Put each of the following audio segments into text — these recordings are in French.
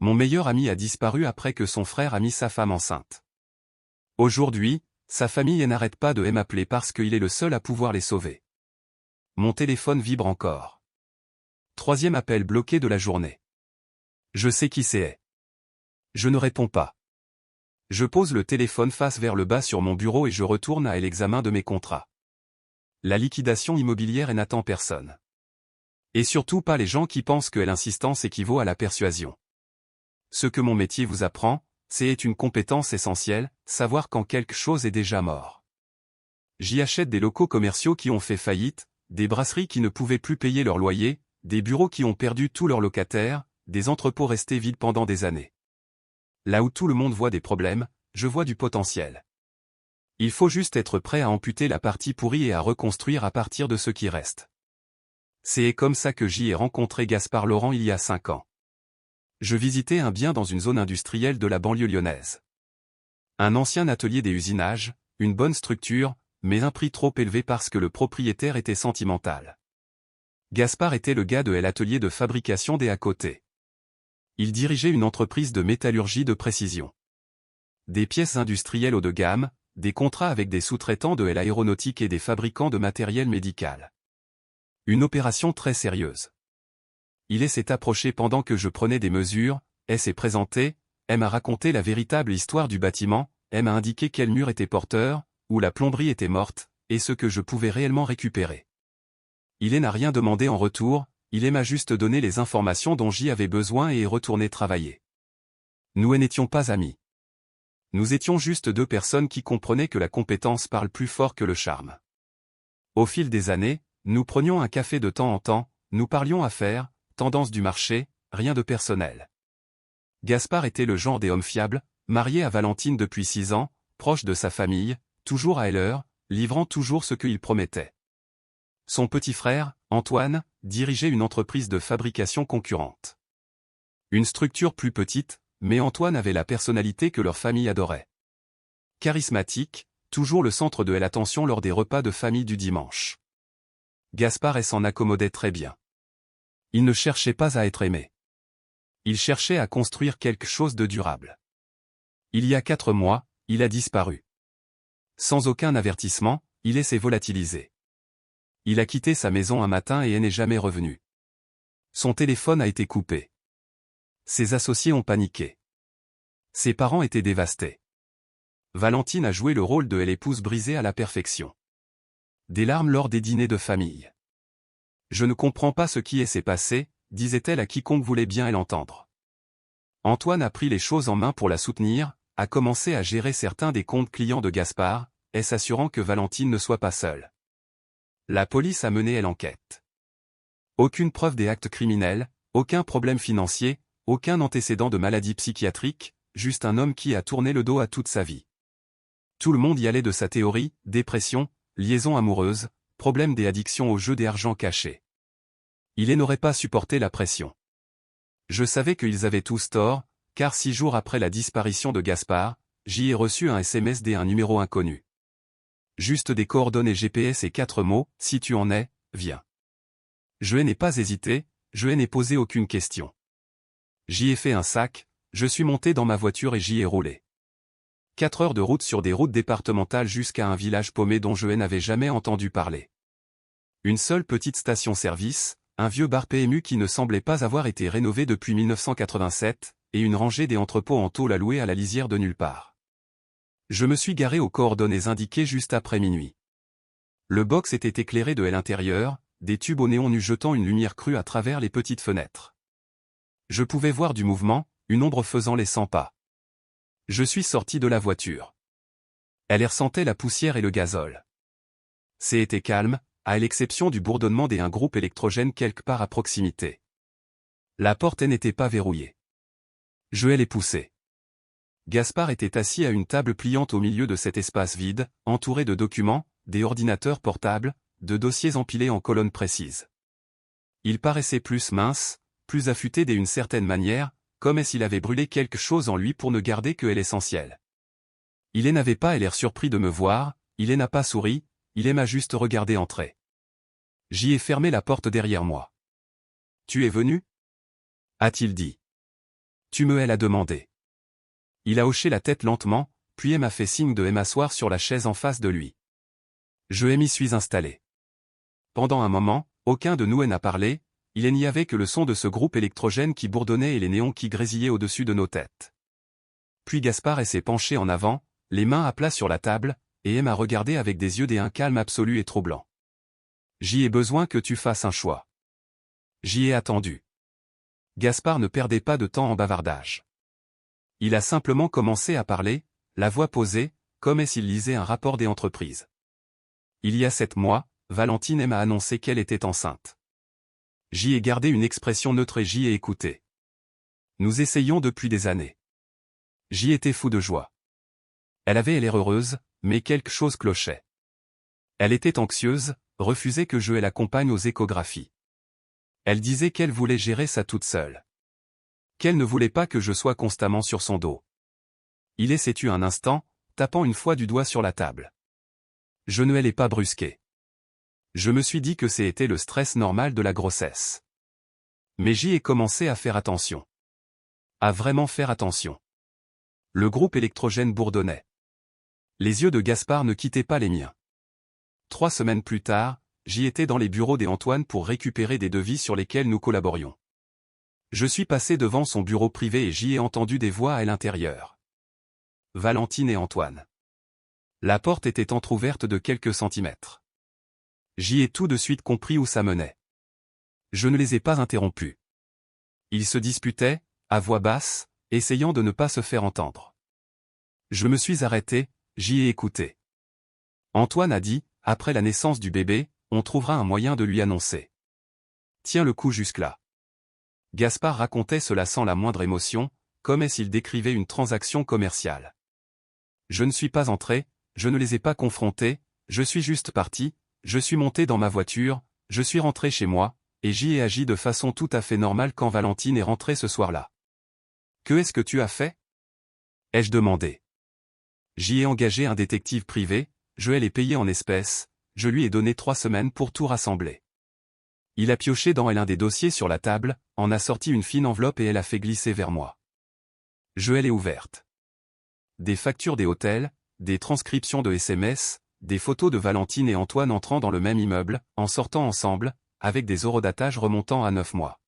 Mon meilleur ami a disparu après que son frère a mis sa femme enceinte. Aujourd'hui, sa famille n'arrête pas de m'appeler parce qu'il est le seul à pouvoir les sauver. Mon téléphone vibre encore. Troisième appel bloqué de la journée. Je sais qui c'est. Je ne réponds pas. Je pose le téléphone face vers le bas sur mon bureau et je retourne à l'examen de mes contrats. La liquidation immobilière n'attend personne. Et surtout pas les gens qui pensent que l'insistance équivaut à la persuasion. Ce que mon métier vous apprend, c'est une compétence essentielle, savoir quand quelque chose est déjà mort. J'y achète des locaux commerciaux qui ont fait faillite, des brasseries qui ne pouvaient plus payer leur loyer, des bureaux qui ont perdu tous leurs locataires, des entrepôts restés vides pendant des années. Là où tout le monde voit des problèmes, je vois du potentiel. Il faut juste être prêt à amputer la partie pourrie et à reconstruire à partir de ce qui reste. C'est comme ça que j'y ai rencontré Gaspard Laurent il y a 5 ans. Je visitais un bien dans une zone industrielle de la banlieue lyonnaise. Un ancien atelier des usinages, une bonne structure, mais un prix trop élevé parce que le propriétaire était sentimental. Gaspard était le gars de l'atelier de fabrication des à côté. Il dirigeait une entreprise de métallurgie de précision. Des pièces industrielles haut de gamme, des contrats avec des sous-traitants de l'aéronautique et des fabricants de matériel médical. Une opération très sérieuse. Il s'est approché pendant que je prenais des mesures, s'est présenté, m'a raconté la véritable histoire du bâtiment, m'a indiqué quel mur était porteur, où la plomberie était morte, et ce que je pouvais réellement récupérer. Il n'a rien demandé en retour, il m'a juste donné les informations dont j'y avais besoin et est retourné travailler. Nous n'étions pas amis. Nous étions juste deux personnes qui comprenaient que la compétence parle plus fort que le charme. Au fil des années, nous prenions un café de temps en temps, nous parlions affaires, tendance du marché, rien de personnel. Gaspard était le genre des hommes fiables, marié à Valentine depuis 6 ans, proche de sa famille, toujours à l'heure, livrant toujours ce qu'il promettait. Son petit frère, Antoine, dirigeait une entreprise de fabrication concurrente. Une structure plus petite, mais Antoine avait la personnalité que leur famille adorait. Charismatique, toujours le centre de l'attention lors des repas de famille du dimanche. Gaspard s'en accommodait très bien. Il ne cherchait pas à être aimé. Il cherchait à construire quelque chose de durable. Il y a 4 mois, il a disparu. Sans aucun avertissement, il s'est volatilisé. Il a quitté sa maison un matin et n'est jamais revenu. Son téléphone a été coupé. Ses associés ont paniqué. Ses parents étaient dévastés. Valentine a joué le rôle de l'épouse brisée à la perfection. Des larmes lors des dîners de famille. Je ne comprends pas ce qui s'est passé, disait-elle à quiconque voulait bien l'entendre. Antoine a pris les choses en main pour la soutenir, a commencé à gérer certains des comptes clients de Gaspard, s'assurant que Valentine ne soit pas seule. La police a mené l'enquête. Aucune preuve des actes criminels, aucun problème financier, aucun antécédent de maladie psychiatrique, juste un homme qui a tourné le dos à toute sa vie. Tout le monde y allait de sa théorie, dépression, liaison amoureuse, problème des addictions aux jeux des argent cachés. Il n'aurait pas supporté la pression. Je savais qu'ils avaient tous tort, car 6 jours après la disparition de Gaspard, j'y ai reçu un SMS d'un numéro inconnu. Juste des coordonnées GPS et 4 mots, si tu en es, viens. Je n'ai pas hésité, je n'ai posé aucune question. J'y ai fait un sac, je suis monté dans ma voiture et j'y ai roulé. 4 heures de route sur des routes départementales jusqu'à un village paumé dont je n'avais jamais entendu parler. Une seule petite station-service, un vieux bar PMU qui ne semblait pas avoir été rénové depuis 1987, et une rangée des entrepôts en tôle à louer à la lisière de nulle part. Je me suis garé aux coordonnées indiquées juste après minuit. Le box était éclairé de l'intérieur, des tubes au néon nus jetant une lumière crue à travers les petites fenêtres. Je pouvais voir du mouvement, une ombre faisant les 100 pas. Je suis sorti de la voiture. Elle ressentait la poussière et le gazole. C'était calme, à l'exception du bourdonnement d'un groupe électrogène quelque part à proximité. La porte n'était pas verrouillée. Je l'ai poussée. Gaspard était assis à une table pliante au milieu de cet espace vide, entouré de documents, des ordinateurs portables, de dossiers empilés en colonnes précises. Il paraissait plus mince, plus affûté d'une certaine manière, comme s'il avait brûlé quelque chose en lui pour ne garder que l'essentiel. Il n'avait pas l'air surpris de me voir, il n'a pas souri, il m'a juste regardé entrer. J'y ai fermé la porte derrière moi. « Tu es venu » a-t-il dit. Tu me l'as demandé. Il a hoché la tête lentement, puis m'a fait signe de m'asseoir sur la chaise en face de lui. Je m'y suis installé. Pendant un moment, aucun de nous n'a parlé, il n'y avait que le son de ce groupe électrogène qui bourdonnait et les néons qui grésillaient au-dessus de nos têtes. Puis Gaspard s'est penché en avant, les mains à plat sur la table, et m'a regardé avec des yeux d'un calme absolu et troublant. J'y ai besoin que tu fasses un choix. J'y ai attendu. Gaspard ne perdait pas de temps en bavardage. Il a simplement commencé à parler, la voix posée, comme s'il lisait un rapport des entreprises. Il y a 7 mois, Valentine m'a annoncé qu'elle était enceinte. J'y ai gardé une expression neutre et j'y ai écouté. Nous essayons depuis des années. J'y étais fou de joie. Elle avait l'air heureuse, mais quelque chose clochait. Elle était anxieuse, refusait que je l'accompagne aux échographies. Elle disait qu'elle voulait gérer ça toute seule. Qu'elle ne voulait pas que je sois constamment sur son dos. Il s'est tu un instant, tapant une fois du doigt sur la table. Je ne l'ai pas brusqué. Je me suis dit que c'était le stress normal de la grossesse. Mais j'y ai commencé à faire attention. À vraiment faire attention. Le groupe électrogène bourdonnait. Les yeux de Gaspard ne quittaient pas les miens. 3 semaines plus tard, j'y étais dans les bureaux d'Antoine pour récupérer des devis sur lesquels nous collaborions. Je suis passé devant son bureau privé et j'y ai entendu des voix à l'intérieur. Valentine et Antoine. La porte était entr'ouverte de quelques centimètres. J'y ai tout de suite compris où ça menait. Je ne les ai pas interrompus. Ils se disputaient, à voix basse, essayant de ne pas se faire entendre. Je me suis arrêté, j'y ai écouté. Antoine a dit, après la naissance du bébé, on trouvera un moyen de lui annoncer. Tiens le coup jusque-là. Gaspard racontait cela sans la moindre émotion, comme s'il décrivait une transaction commerciale. Je ne suis pas entré, je ne les ai pas confrontés, je suis juste parti, je suis monté dans ma voiture, je suis rentré chez moi, et j'y ai agi de façon tout à fait normale quand Valentine est rentrée ce soir-là. Que est-ce que tu as fait? Ai-je demandé. J'y ai engagé un détective privé, je l'ai payé en espèces, je lui ai donné 3 semaines pour tout rassembler. Il a pioché dans l'un des dossiers sur la table, en a sorti une fine enveloppe et elle a fait glisser vers moi. Je l'ai ouverte. Des factures des hôtels, des transcriptions de SMS, des photos de Valentine et Antoine entrant dans le même immeuble, en sortant ensemble, avec des horodatages remontant à 9 mois.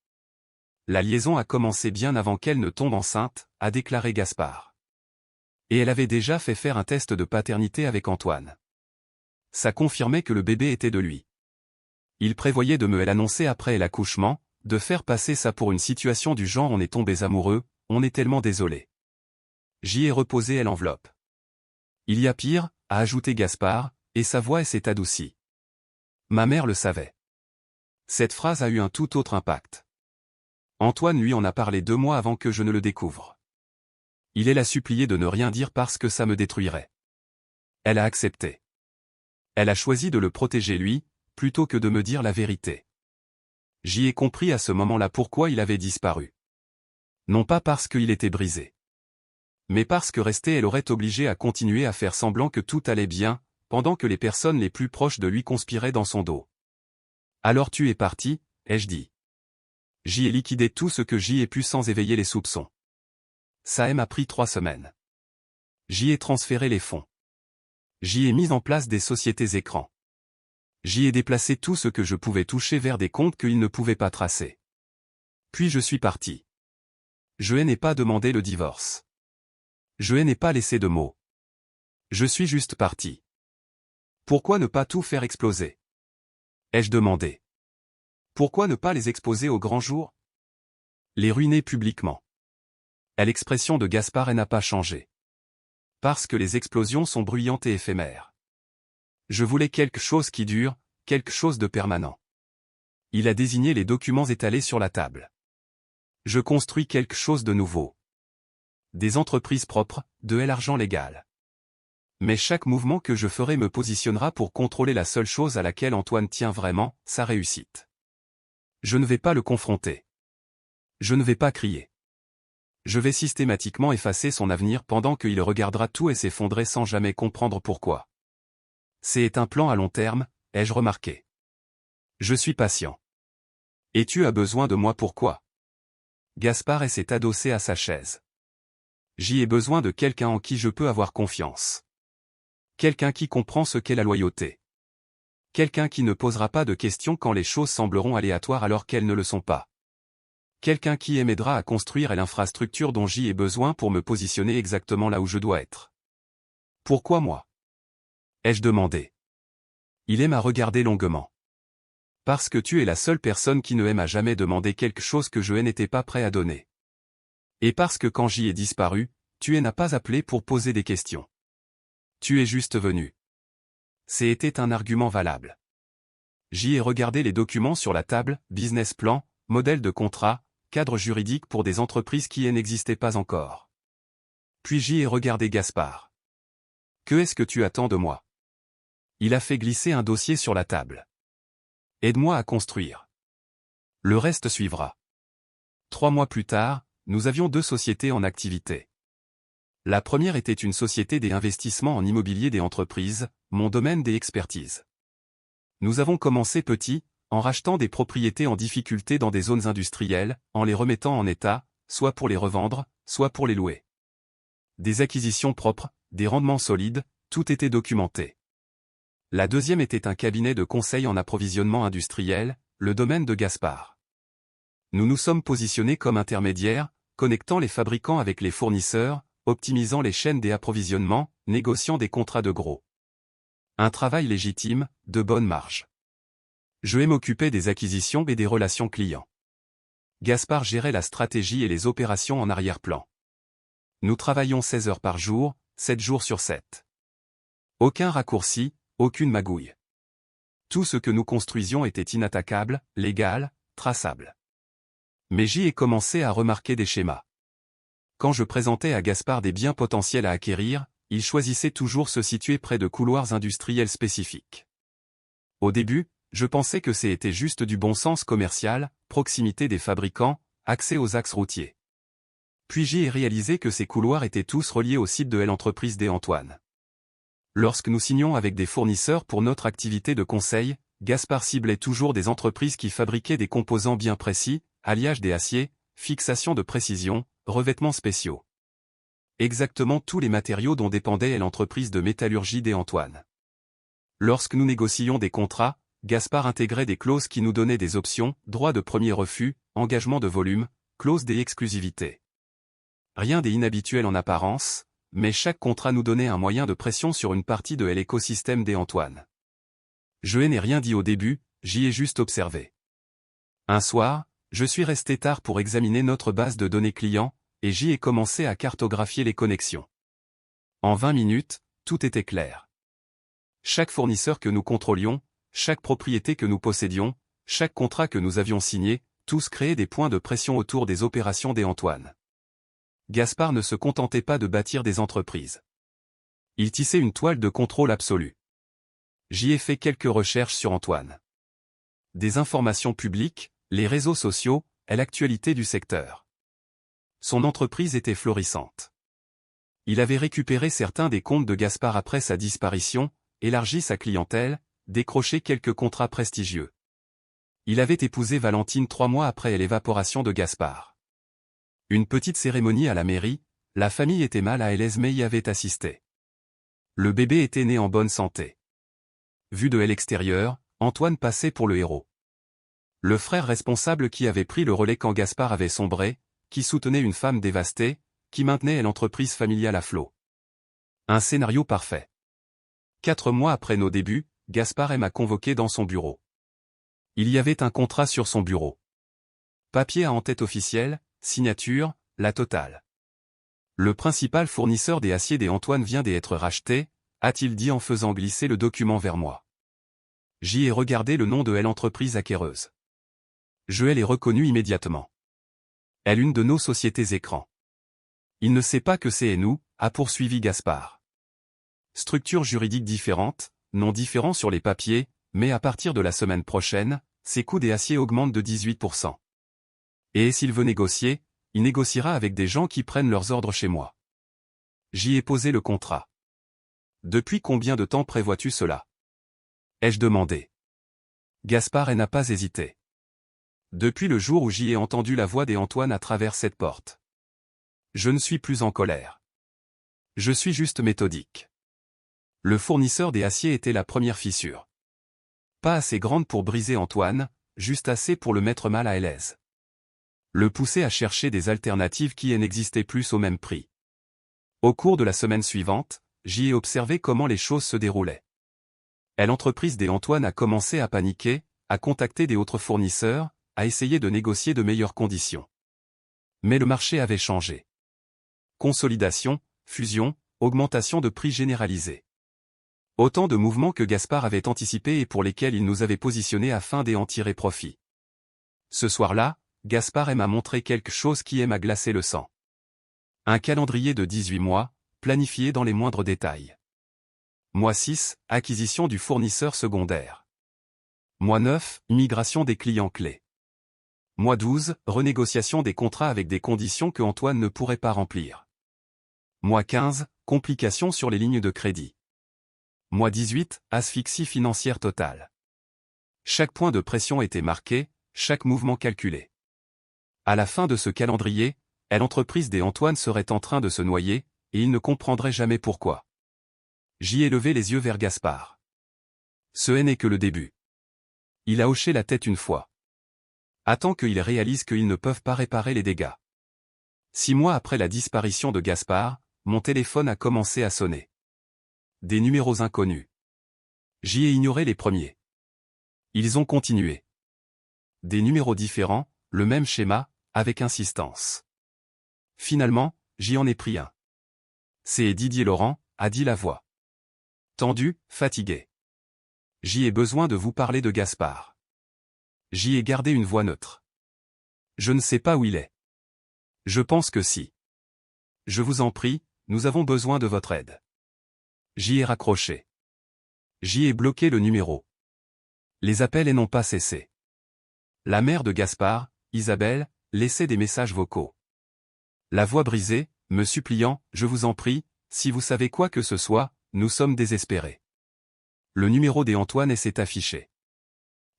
La liaison a commencé bien avant qu'elle ne tombe enceinte, a déclaré Gaspard. Et elle avait déjà fait faire un test de paternité avec Antoine. Ça confirmait que le bébé était de lui. Il prévoyait de me l'annoncer après l'accouchement, de faire passer ça pour une situation du genre on est tombés amoureux, on est tellement désolé. J'y ai reposé l'enveloppe. Il y a pire, a ajouté Gaspard, et sa voix s'est adoucie. Ma mère le savait. Cette phrase a eu un tout autre impact. Antoine lui en a parlé 2 mois avant que je ne le découvre. Il l'a supplié de ne rien dire parce que ça me détruirait. Elle a accepté. Elle a choisi de le protéger lui, plutôt que de me dire la vérité. J'y ai compris à ce moment-là pourquoi il avait disparu. Non pas parce qu'il était brisé. Mais parce que rester elle aurait obligé à continuer à faire semblant que tout allait bien, pendant que les personnes les plus proches de lui conspiraient dans son dos. Alors tu es parti, ai-je dit. J'y ai liquidé tout ce que j'y ai pu sans éveiller les soupçons. Ça m'a pris 3 semaines. J'y ai transféré les fonds. J'y ai mis en place des sociétés écrans. J'y ai déplacé tout ce que je pouvais toucher vers des comptes qu'il ne pouvait pas tracer. Puis je suis parti. Je n'ai pas demandé le divorce. Je n'ai pas laissé de mots. Je suis juste parti. Pourquoi ne pas tout faire exploser? Ai-je demandé. Pourquoi ne pas les exposer au grand jour? Les ruiner publiquement. L'expression de Gaspard n'a pas changé. Parce que les explosions sont bruyantes et éphémères. Je voulais quelque chose qui dure, quelque chose de permanent. Il a désigné les documents étalés sur la table. Je construis quelque chose de nouveau. Des entreprises propres, de l'argent légal. Mais chaque mouvement que je ferai me positionnera pour contrôler la seule chose à laquelle Antoine tient vraiment, sa réussite. Je ne vais pas le confronter. Je ne vais pas crier. Je vais systématiquement effacer son avenir pendant qu'il regardera tout et s'effondrer sans jamais comprendre pourquoi. C'est un plan à long terme, ai-je remarqué. Je suis patient. Et tu as besoin de moi pourquoi? Gaspard s'est adossé à sa chaise. J'y ai besoin de quelqu'un en qui je peux avoir confiance. Quelqu'un qui comprend ce qu'est la loyauté. Quelqu'un qui ne posera pas de questions quand les choses sembleront aléatoires alors qu'elles ne le sont pas. Quelqu'un qui m'aidera à construire l'infrastructure dont j'y ai besoin pour me positionner exactement là où je dois être. Pourquoi moi? Ai-je demandé. Il m'a regardé longuement. Parce que tu es la seule personne qui ne m'a jamais demandé quelque chose que je n'étais pas prêt à donner. Et parce que quand j'y ai disparu, tu n'as pas appelé pour poser des questions. Tu es juste venu. C'était un argument valable. J'y ai regardé les documents sur la table, business plan, modèle de contrat, cadre juridique pour des entreprises qui n'existaient pas encore. Puis j'y ai regardé Gaspard. Que est-ce que tu attends de moi? Il a fait glisser un dossier sur la table. Aide-moi à construire. Le reste suivra. 3 mois plus tard, nous avions 2 sociétés en activité. La première était une société des investissements en immobilier des entreprises, mon domaine des expertises. Nous avons commencé petit, en rachetant des propriétés en difficulté dans des zones industrielles, en les remettant en état, soit pour les revendre, soit pour les louer. Des acquisitions propres, des rendements solides, tout était documenté. La deuxième était un cabinet de conseil en approvisionnement industriel, le domaine de Gaspard. Nous nous sommes positionnés comme intermédiaires, connectant les fabricants avec les fournisseurs, optimisant les chaînes des approvisionnements, négociant des contrats de gros. Un travail légitime, de bonne marge. Je m'occupais des acquisitions et des relations clients. Gaspard gérait la stratégie et les opérations en arrière-plan. Nous travaillions 16 heures par jour, 7 jours sur 7. Aucun raccourci, aucune magouille. Tout ce que nous construisions était inattaquable, légal, traçable. Mais j'y ai commencé à remarquer des schémas. Quand je présentais à Gaspard des biens potentiels à acquérir, il choisissait toujours se situer près de couloirs industriels spécifiques. Au début, je pensais que c'était juste du bon sens commercial, proximité des fabricants, accès aux axes routiers. Puis j'y ai réalisé que ces couloirs étaient tous reliés au site de l'entreprise des Antoine. Lorsque nous signions avec des fournisseurs pour notre activité de conseil, Gaspard ciblait toujours des entreprises qui fabriquaient des composants bien précis, alliage des aciers, fixation de précision, revêtements spéciaux. Exactement tous les matériaux dont dépendait l'entreprise de métallurgie des Antoine. Lorsque nous négocions des contrats, Gaspard intégrait des clauses qui nous donnaient des options, droit de premier refus, engagement de volume, clause des exclusivités. Rien d'inhabituel en apparence, mais chaque contrat nous donnait un moyen de pression sur une partie de l'écosystème des Antoine. Je n'ai rien dit au début, j'y ai juste observé. Un soir, je suis resté tard pour examiner notre base de données clients, et j'y ai commencé à cartographier les connexions. En 20 minutes, tout était clair. Chaque fournisseur que nous contrôlions, chaque propriété que nous possédions, chaque contrat que nous avions signé, tous créaient des points de pression autour des opérations des Antoine. Gaspard ne se contentait pas de bâtir des entreprises. Il tissait une toile de contrôle absolu. J'y ai fait quelques recherches sur Antoine. Des informations publiques, les réseaux sociaux, et l'actualité du secteur. Son entreprise était florissante. Il avait récupéré certains des comptes de Gaspard après sa disparition, élargi sa clientèle, décroché quelques contrats prestigieux. Il avait épousé Valentine 3 mois après l'évaporation de Gaspard. Une petite cérémonie à la mairie, la famille était mal à l'aise mais y avait assisté. Le bébé était né en bonne santé. Vu de l'extérieur, Antoine passait pour le héros. Le frère responsable qui avait pris le relais quand Gaspard avait sombré, qui soutenait une femme dévastée, qui maintenait l'entreprise familiale à flot. Un scénario parfait. 4 mois après nos débuts, Gaspard m'a convoqué dans son bureau. Il y avait un contrat sur son bureau. Papier à en-tête officielle, signature, la totale. Le principal fournisseur des aciers des Antoine vient d'être racheté, a-t-il dit en faisant glisser le document vers moi. J'y ai regardé le nom de l'entreprise acquéreuse. Je l'ai reconnu immédiatement. Elle une de nos sociétés écrans. Il ne sait pas que c'est nous, a poursuivi Gaspard. Structure juridique différente, nom différent sur les papiers, mais à partir de la semaine prochaine, ses coûts des aciers augmentent de 18%. Et s'il veut négocier, il négociera avec des gens qui prennent leurs ordres chez moi. J'y ai posé le contrat. Depuis combien de temps prévois-tu cela? Ai-je demandé. Gaspard n'a pas hésité. Depuis le jour où j'y ai entendu la voix d'Antoine à travers cette porte. Je ne suis plus en colère. Je suis juste méthodique. Le fournisseur des aciers était la première fissure. Pas assez grande pour briser Antoine, juste assez pour le mettre mal à l'aise. Le pousser à chercher des alternatives qui n'existaient plus au même prix. Au cours de la semaine suivante, j'y ai observé comment les choses se déroulaient. L'entreprise d'Antoine a commencé à paniquer, à contacter des autres fournisseurs, à essayer de négocier de meilleures conditions. Mais le marché avait changé. Consolidation, fusion, augmentation de prix généralisée. Autant de mouvements que Gaspard avait anticipés et pour lesquels il nous avait positionnés afin d'en tirer profit. Ce soir-là, Gaspard m'a montré quelque chose qui m'a glacé le sang. Un calendrier de 18 mois, planifié dans les moindres détails. Mois 6, acquisition du fournisseur secondaire. Mois 9, migration des clients clés. Mois 12, renégociation des contrats avec des conditions que Antoine ne pourrait pas remplir. Mois 15, complications sur les lignes de crédit. Mois 18, asphyxie financière totale. Chaque point de pression était marqué, chaque mouvement calculé. À la fin de ce calendrier, l'entreprise d'Antoine serait en train de se noyer, et il ne comprendrait jamais pourquoi. J'y ai levé les yeux vers Gaspard. Ce n'est que le début. Il a hoché la tête une fois. Attends qu'ils réalisent qu'ils ne peuvent pas réparer les dégâts. 6 mois après la disparition de Gaspard, mon téléphone a commencé à sonner. Des numéros inconnus. J'y ai ignoré les premiers. Ils ont continué. Des numéros différents, le même schéma, avec insistance. Finalement, j'y en ai pris un. C'est Didier Laurent, a dit la voix. Tendu, fatigué. J'y ai besoin de vous parler de Gaspard. J'y ai gardé une voix neutre. Je ne sais pas où il est. Je pense que si. Je vous en prie, nous avons besoin de votre aide. J'y ai raccroché. J'y ai bloqué le numéro. Les appels n'ont pas cessé. La mère de Gaspard, Isabelle, laissait des messages vocaux. La voix brisée, me suppliant, je vous en prie, si vous savez quoi que ce soit, nous sommes désespérés. Le numéro d'Antoine s'est affiché.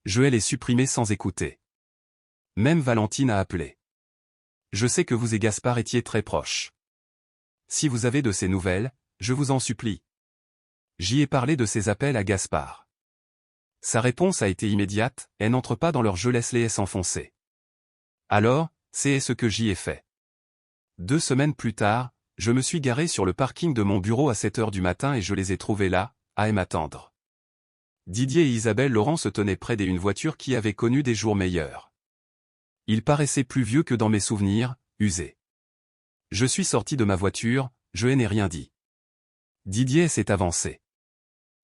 Je l'ai supprimé sans écouter. Même Valentine a appelé. Je sais que vous et Gaspard étiez très proches. Si vous avez de ces nouvelles, je vous en supplie. J'y ai parlé de ces appels à Gaspard. Sa réponse a été immédiate, elle n'entre pas dans leur jeu, laisse-les s'enfoncer. Alors, c'est ce que j'y ai fait. 2 semaines plus tard, je me suis garé sur le parking de mon bureau à 7 heures du matin et je les ai trouvés là, à m'attendre. Didier et Isabelle Laurent se tenaient près d'une voiture qui avait connu des jours meilleurs. Il paraissait plus vieux que dans mes souvenirs, usé. Je suis sorti de ma voiture, je n'ai rien dit. Didier s'est avancé.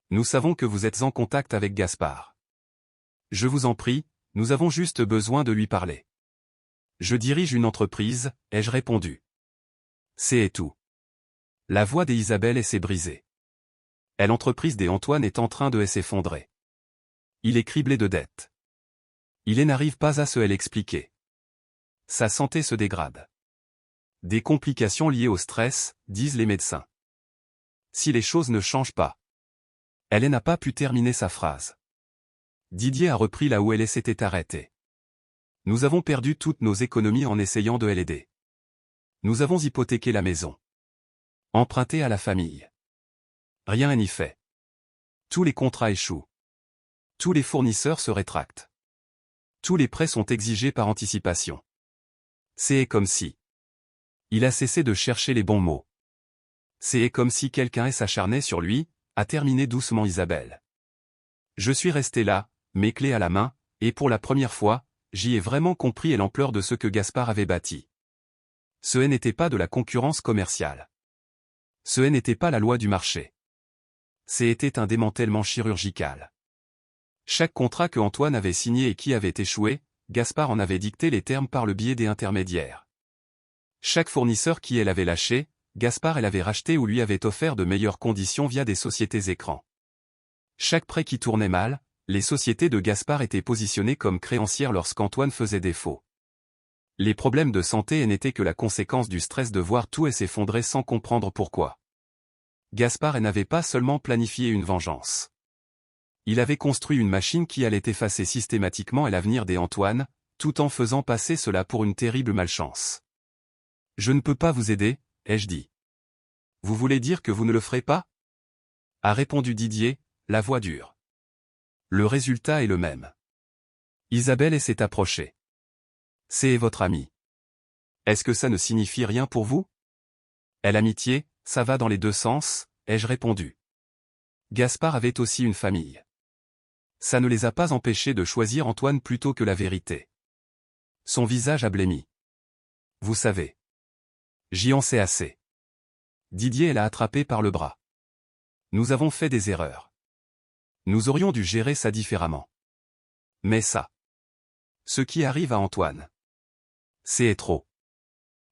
Nous savons que vous êtes en contact avec Gaspard. Je vous en prie, nous avons juste besoin de lui parler. Je dirige une entreprise, ai-je répondu. C'est tout. La voix d'Isabelle s'est brisée. L'entreprise d'Antoine est en train de s'effondrer. Il est criblé de dettes. Il n'arrive pas à se l'expliquer. Sa santé se dégrade. Des complications liées au stress, disent les médecins. Si les choses ne changent pas. Elle n'a pas pu terminer sa phrase. Didier a repris là où elle s'était arrêtée. Nous avons perdu toutes nos économies en essayant de l'aider. Nous avons hypothéqué la maison. Emprunté à la famille. Rien n'y fait. Tous les contrats échouent. Tous les fournisseurs se rétractent. Tous les prêts sont exigés par anticipation. C'est comme si. Il a cessé de chercher les bons mots. C'est comme si quelqu'un s'acharnait sur lui, a terminé doucement Isabelle. Je suis resté là, mes clés à la main, et pour la première fois, j'y ai vraiment compris l'ampleur de ce que Gaspard avait bâti. Ce n'était pas de la concurrence commerciale. Ce n'était pas la loi du marché. C'était un démantèlement chirurgical. Chaque contrat que Antoine avait signé et qui avait échoué, Gaspard en avait dicté les termes par le biais des intermédiaires. Chaque fournisseur qui avait lâché, Gaspard l'avait racheté ou lui avait offert de meilleures conditions via des sociétés écrans. Chaque prêt qui tournait mal, les sociétés de Gaspard étaient positionnées comme créancières lorsqu'Antoine faisait défaut. Les problèmes de santé n'étaient que la conséquence du stress de voir tout s'effondrer sans comprendre pourquoi. Gaspard n'avait pas seulement planifié une vengeance. Il avait construit une machine qui allait effacer systématiquement l'avenir d'Antoine, tout en faisant passer cela pour une terrible malchance. Je ne peux pas vous aider, ai-je dit. Vous voulez dire que vous ne le ferez pas? A répondu Didier, la voix dure. Le résultat est le même. Isabelle s'est approchée. C'est votre amie. Est-ce que ça ne signifie rien pour vous? L'amitié, ça va dans les deux sens, ai-je répondu. Gaspard avait aussi une famille. Ça ne les a pas empêchés de choisir Antoine plutôt que la vérité. Son visage a blêmi. Vous savez. J'y en sais assez. Didier l'a attrapé par le bras. Nous avons fait des erreurs. Nous aurions dû gérer ça différemment. Mais ça. Ce qui arrive à Antoine. C'est trop.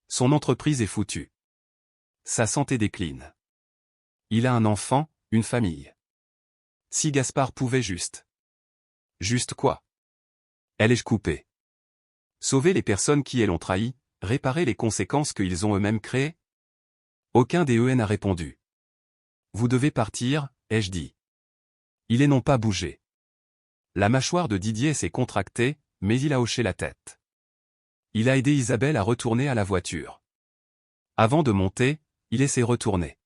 Son entreprise est foutue. Sa santé décline. Il a un enfant, une famille. Si Gaspard pouvait juste. Juste quoi? Ai-je coupé? Sauver les personnes qui l'ont trahi, réparer les conséquences qu'ils ont eux-mêmes créées? Aucun des n'a répondu. Vous devez partir, ai-je dit. Il n'ont pas bougé. La mâchoire de Didier s'est contractée, mais il a hoché la tête. Il a aidé Isabelle à retourner à la voiture. Avant de monter, il s'est retourné.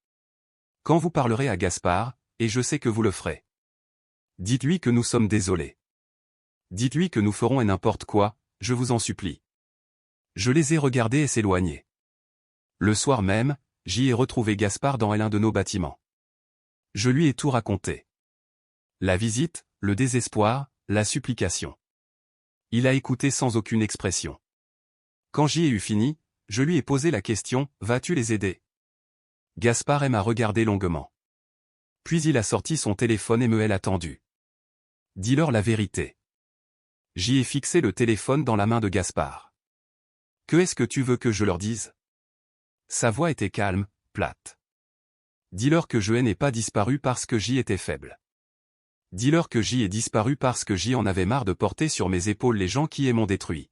Quand vous parlerez à Gaspard, et je sais que vous le ferez. Dites-lui que nous sommes désolés. Dites-lui que nous ferons n'importe quoi, je vous en supplie. Je les ai regardés s'éloigner. Le soir même, j'y ai retrouvé Gaspard dans l'un de nos bâtiments. Je lui ai tout raconté. La visite, le désespoir, la supplication. Il a écouté sans aucune expression. Quand j'y ai eu fini, je lui ai posé la question, vas-tu les aider? Gaspard m'a regardé longuement. Puis il a sorti son téléphone et me l'a tendu. Dis-leur la vérité. J'y ai fixé le téléphone dans la main de Gaspard. Que est-ce que tu veux que je leur dise? Sa voix était calme, plate. Dis-leur que je n'ai pas disparu parce que j'y étais faible. Dis-leur que j'y ai disparu parce que j'y en avais marre de porter sur mes épaules les gens qui m'ont détruit.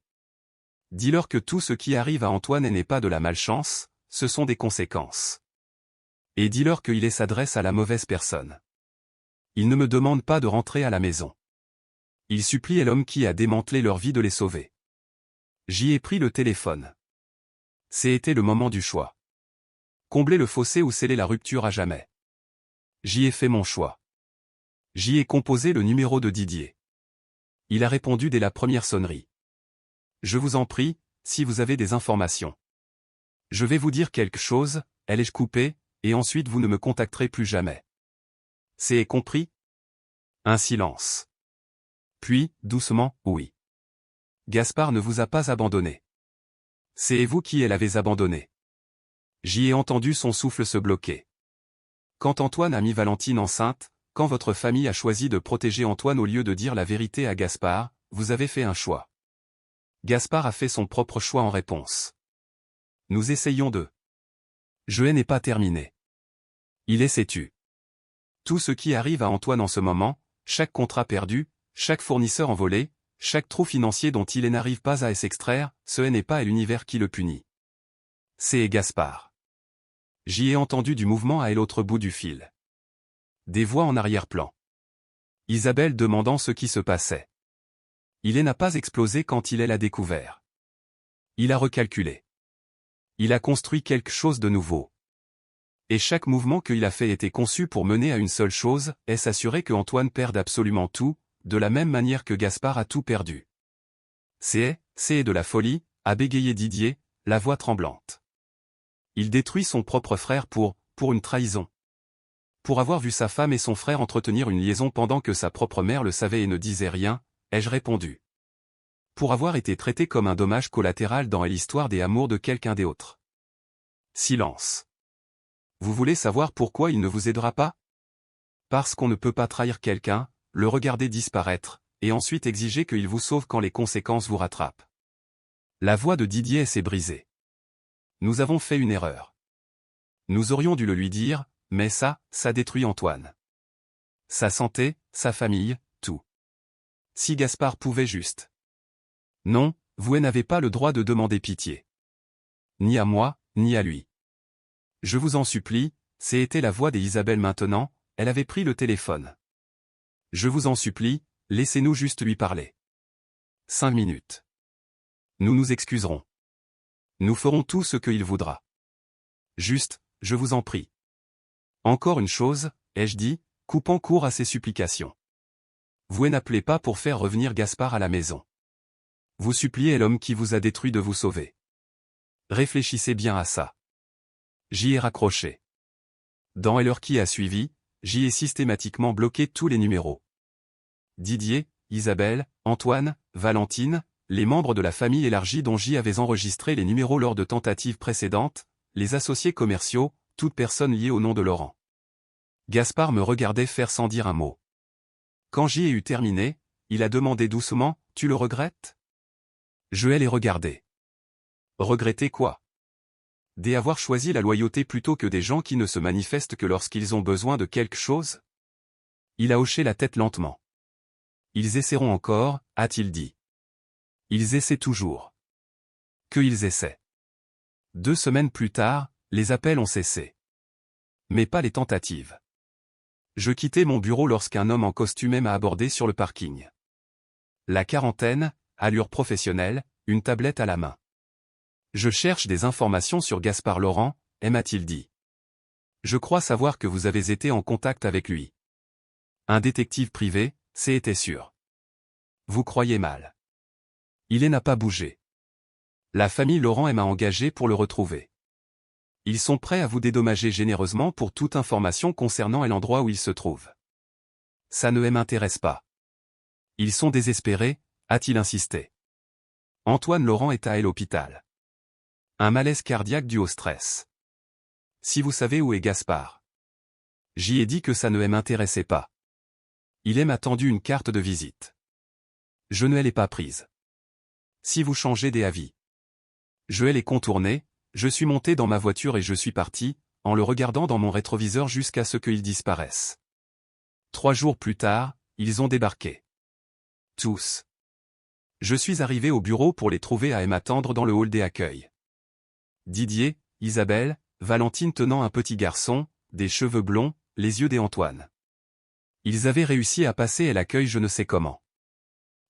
Dis-leur que tout ce qui arrive à Antoine n'est pas de la malchance, ce sont des conséquences. Et dis-leur qu'il s'adresse à la mauvaise personne. Il ne me demande pas de rentrer à la maison. Il supplie l'homme qui a démantelé leur vie de les sauver. J'y ai pris le téléphone. C'était le moment du choix. Combler le fossé ou sceller la rupture à jamais. J'y ai fait mon choix. J'y ai composé le numéro de Didier. Il a répondu dès la première sonnerie. Je vous en prie, si vous avez des informations. Je vais vous dire quelque chose, ai-je coupé, et ensuite vous ne me contacterez plus jamais. C'est compris? Un silence. Puis, doucement, oui. Gaspard ne vous a pas abandonné. C'est vous qui l'avez abandonné. J'y ai entendu son souffle se bloquer. Quand Antoine a mis Valentine enceinte, quand votre famille a choisi de protéger Antoine au lieu de dire la vérité à Gaspard, vous avez fait un choix. Gaspard a fait son propre choix en réponse. Nous essayons de. Je n'ai pas terminé. Il s'est tu. Tout ce qui arrive à Antoine en ce moment, chaque contrat perdu, chaque fournisseur envolé, chaque trou financier dont il n'arrive pas à s'extraire, ce n'est pas l'univers qui le punit. C'est Gaspard. J'y ai entendu du mouvement à l'autre bout du fil. Des voix en arrière-plan. Isabelle demandant ce qui se passait. Il n'a pas explosé quand il l'a découvert. Il a recalculé. Il a construit quelque chose de nouveau. Et chaque mouvement qu'il a fait était conçu pour mener à une seule chose, est s'assurer que Antoine perde absolument tout, de la même manière que Gaspard a tout perdu. C'est de la folie, a bégayé Didier, la voix tremblante. Il détruit son propre frère pour une trahison. Pour avoir vu sa femme et son frère entretenir une liaison pendant que sa propre mère le savait et ne disait rien, ai-je répondu. Pour avoir été traité comme un dommage collatéral dans l'histoire des amours de quelqu'un d'autre. Silence. Vous voulez savoir pourquoi il ne vous aidera pas? Parce qu'on ne peut pas trahir quelqu'un, le regarder disparaître, et ensuite exiger qu'il vous sauve quand les conséquences vous rattrapent. La voix de Didier s'est brisée. Nous avons fait une erreur. Nous aurions dû le lui dire, mais ça détruit Antoine. Sa santé, sa famille, tout. Si Gaspard pouvait juste. Non, vous n'avez pas le droit de demander pitié. Ni à moi, ni à lui. Je vous en supplie, c'était la voix d'Isabelle maintenant, elle avait pris le téléphone. Je vous en supplie, laissez-nous juste lui parler. 5 minutes. Nous nous excuserons. Nous ferons tout ce qu'il voudra. Juste, je vous en prie. Encore une chose, ai-je dit, coupant court à ses supplications. Vous n'appelez pas pour faire revenir Gaspard à la maison. Vous suppliez l'homme qui vous a détruit de vous sauver. Réfléchissez bien à ça. J'y ai raccroché. Dans l'heure qui a suivi, j'y ai systématiquement bloqué tous les numéros. Didier, Isabelle, Antoine, Valentine, les membres de la famille élargie dont j'y avais enregistré les numéros lors de tentatives précédentes, les associés commerciaux, toute personne liée au nom de Laurent. Gaspard me regardait faire sans dire un mot. Quand j'y ai eu terminé, il a demandé doucement, « Tu le regrettes ?» Je l'ai regardé. Regretter quoi? D'avoir choisi la loyauté plutôt que des gens qui ne se manifestent que lorsqu'ils ont besoin de quelque chose? Il a hoché la tête lentement. Ils essaieront encore, a-t-il dit. Ils essaient toujours. Que ils essaient. 2 semaines plus tard, les appels ont cessé. Mais pas les tentatives. Je quittais mon bureau lorsqu'un homme en costume m'a abordé sur le parking. La quarantaine, allure professionnelle, une tablette à la main. Je cherche des informations sur Gaspard Laurent, m'a-t-il dit. Je crois savoir que vous avez été en contact avec lui. Un détective privé, c'était sûr. Vous croyez mal. Il n'a pas bougé. La famille Laurent m'a engagé pour le retrouver. Ils sont prêts à vous dédommager généreusement pour toute information concernant l'endroit où il se trouve. Ça ne m'intéresse pas. Ils sont désespérés, a-t-il insisté. Antoine Laurent est à l'hôpital. Un malaise cardiaque dû au stress. Si vous savez où est Gaspard. J'y ai dit que ça ne m'intéressait pas. Il m'a tendu une carte de visite. Je ne l'ai pas prise. Si vous changez d'avis. Je l'ai contourné, je suis monté dans ma voiture et je suis parti, en le regardant dans mon rétroviseur jusqu'à ce qu'il disparaisse. 3 jours plus tard, ils ont débarqué. Tous. Je suis arrivé au bureau pour les trouver à m'attendre dans le hall des accueils. Didier, Isabelle, Valentine tenant un petit garçon, des cheveux blonds, les yeux d'Antoine. Ils avaient réussi à passer à l'accueil je ne sais comment.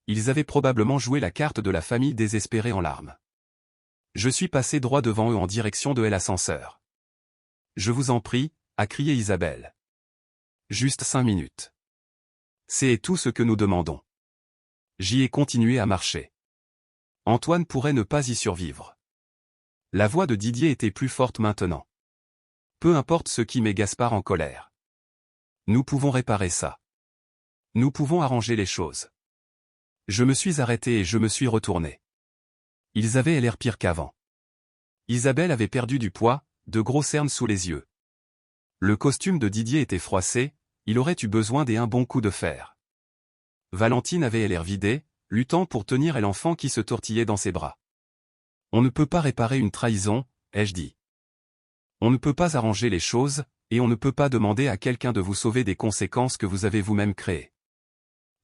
Ils avaient probablement joué la carte de la famille désespérée en larmes. Je suis passé droit devant eux en direction de l'ascenseur. Je vous en prie, a crié Isabelle. Juste 5 minutes. C'est tout ce que nous demandons. J'y ai continué à marcher. Antoine pourrait ne pas y survivre. La voix de Didier était plus forte maintenant. Peu importe ce qui met Gaspard en colère. Nous pouvons réparer ça. Nous pouvons arranger les choses. Je me suis arrêté et je me suis retourné. Ils avaient l'air pire qu'avant. Isabelle avait perdu du poids, de gros cernes sous les yeux. Le costume de Didier était froissé, il aurait eu besoin d'un bon coup de fer. Valentine avait l'air vidée, luttant pour tenir l'enfant qui se tortillait dans ses bras. On ne peut pas réparer une trahison, ai-je dit. On ne peut pas arranger les choses, et on ne peut pas demander à quelqu'un de vous sauver des conséquences que vous avez vous-même créées.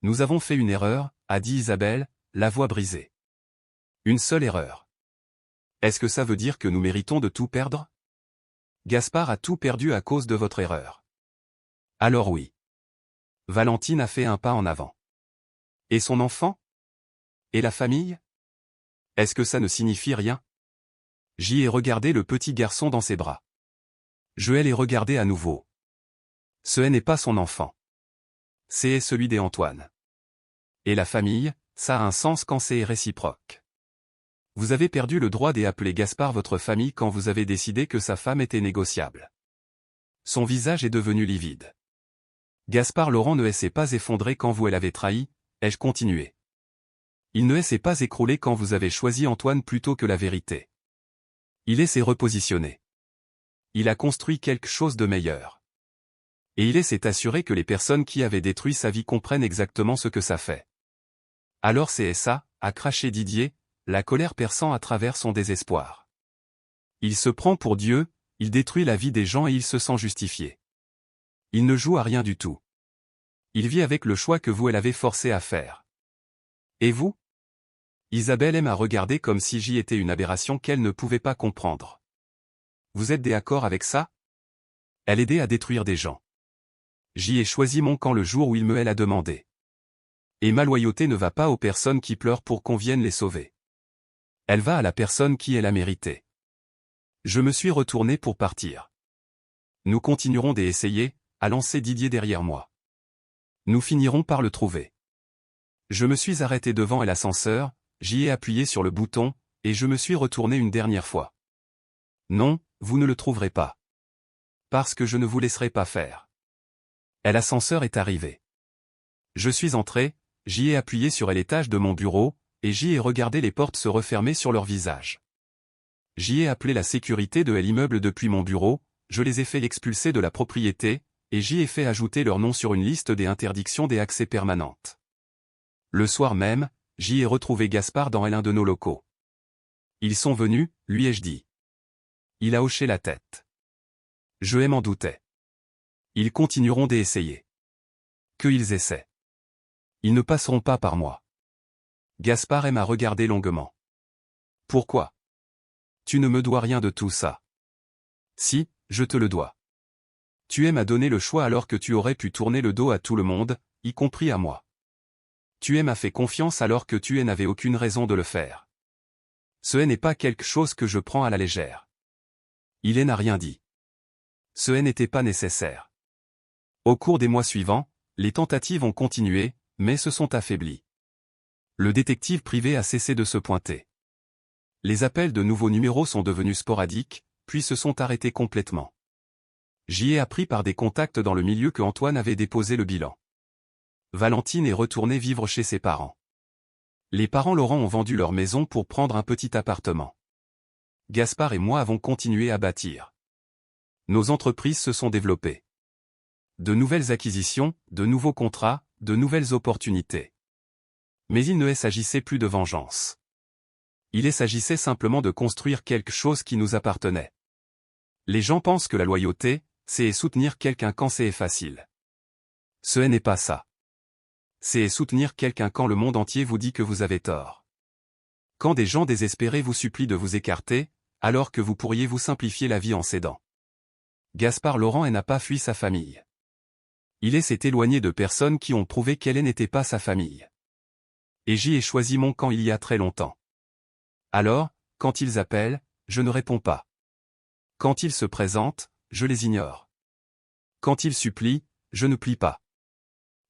Nous avons fait une erreur, a dit Isabelle, la voix brisée. Une seule erreur. Est-ce que ça veut dire que nous méritons de tout perdre? Gaspard a tout perdu à cause de votre erreur. Alors oui. Valentine a fait un pas en avant. Et son enfant? Et la famille? Est-ce que ça ne signifie rien? J'y ai regardé le petit garçon dans ses bras. Je l'ai regardé à nouveau. Ce n'est pas son enfant. C'est celui d'Antoine. Et la famille, ça a un sens quand c'est réciproque. Vous avez perdu le droit d'appeler Gaspard votre famille quand vous avez décidé que sa femme était négociable. Son visage est devenu livide. Gaspard Laurent ne s'est pas effondré quand vous l'avez trahi, ai-je continué. Il ne s'est pas écroulé quand vous avez choisi Antoine plutôt que la vérité. Il s'est repositionné. Il a construit quelque chose de meilleur. Et il s'est assuré que les personnes qui avaient détruit sa vie comprennent exactement ce que ça fait. Alors c'est ça, a craché Didier, la colère perçant à travers son désespoir. Il se prend pour Dieu, il détruit la vie des gens et il se sent justifié. Il ne joue à rien du tout. Il vit avec le choix que vous l'avez forcé à faire. Et vous? Isabelle m'a regardé comme si j'y étais une aberration qu'elle ne pouvait pas comprendre. Vous êtes d'accord avec ça? Elle aidait à détruire des gens. J'y ai choisi mon camp le jour où il me l'a demandé. Et ma loyauté ne va pas aux personnes qui pleurent pour qu'on vienne les sauver. Elle va à la personne qui l'a méritée. Je me suis retourné pour partir. Nous continuerons d'essayer, a lancé Didier derrière moi. Nous finirons par le trouver. Je me suis arrêté devant l'ascenseur, j'y ai appuyé sur le bouton, et je me suis retourné une dernière fois. Non, vous ne le trouverez pas. Parce que je ne vous laisserai pas faire. L'ascenseur est arrivé. Je suis entré, j'y ai appuyé sur l'étage de mon bureau, et j'y ai regardé les portes se refermer sur leur visage. J'y ai appelé la sécurité de l'immeuble depuis mon bureau, je les ai fait expulser de la propriété, et j'y ai fait ajouter leur nom sur une liste des interdictions des accès permanentes. Le soir même, j'y ai retrouvé Gaspard dans l'un de nos locaux. Ils sont venus, lui ai-je dit. Il a hoché la tête. Je m'en doutais. Ils continueront d'essayer. Qu'ils essaient. Ils ne passeront pas par moi. Gaspard m'a regardé longuement. Pourquoi? Tu ne me dois rien de tout ça. Si, je te le dois. Tu m'as donné le choix alors que tu aurais pu tourner le dos à tout le monde, y compris à moi. Tu m'as fait confiance alors que tu n'avais aucune raison de le faire. Ce n'est pas quelque chose que je prends à la légère. Il n'a rien dit. Ce n'était pas nécessaire. Au cours des mois suivants, les tentatives ont continué, mais se sont affaiblies. Le détective privé a cessé de se pointer. Les appels de nouveaux numéros sont devenus sporadiques, puis se sont arrêtés complètement. J'y ai appris par des contacts dans le milieu que Antoine avait déposé le bilan. Valentine est retournée vivre chez ses parents. Les parents Laurent ont vendu leur maison pour prendre un petit appartement. Gaspard et moi avons continué à bâtir. Nos entreprises se sont développées. De nouvelles acquisitions, de nouveaux contrats, de nouvelles opportunités. Mais il ne s'agissait plus de vengeance. Il s'agissait simplement de construire quelque chose qui nous appartenait. Les gens pensent que la loyauté, c'est soutenir quelqu'un quand c'est facile. Ce n'est pas ça. C'est soutenir quelqu'un quand le monde entier vous dit que vous avez tort. Quand des gens désespérés vous supplient de vous écarter, alors que vous pourriez vous simplifier la vie en cédant. Gaspard Laurent n'a pas fui sa famille. Il s'est éloigné de personnes qui ont prouvé qu'elle n'était pas sa famille. Et j'y ai choisi mon camp il y a très longtemps. Alors, quand ils appellent, je ne réponds pas. Quand ils se présentent, je les ignore. Quand ils supplient, je ne plie pas.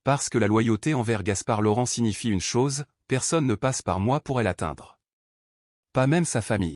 Parce que la loyauté envers Gaspard Laurent signifie une chose, personne ne passe par moi pour l'atteindre. Pas même sa famille.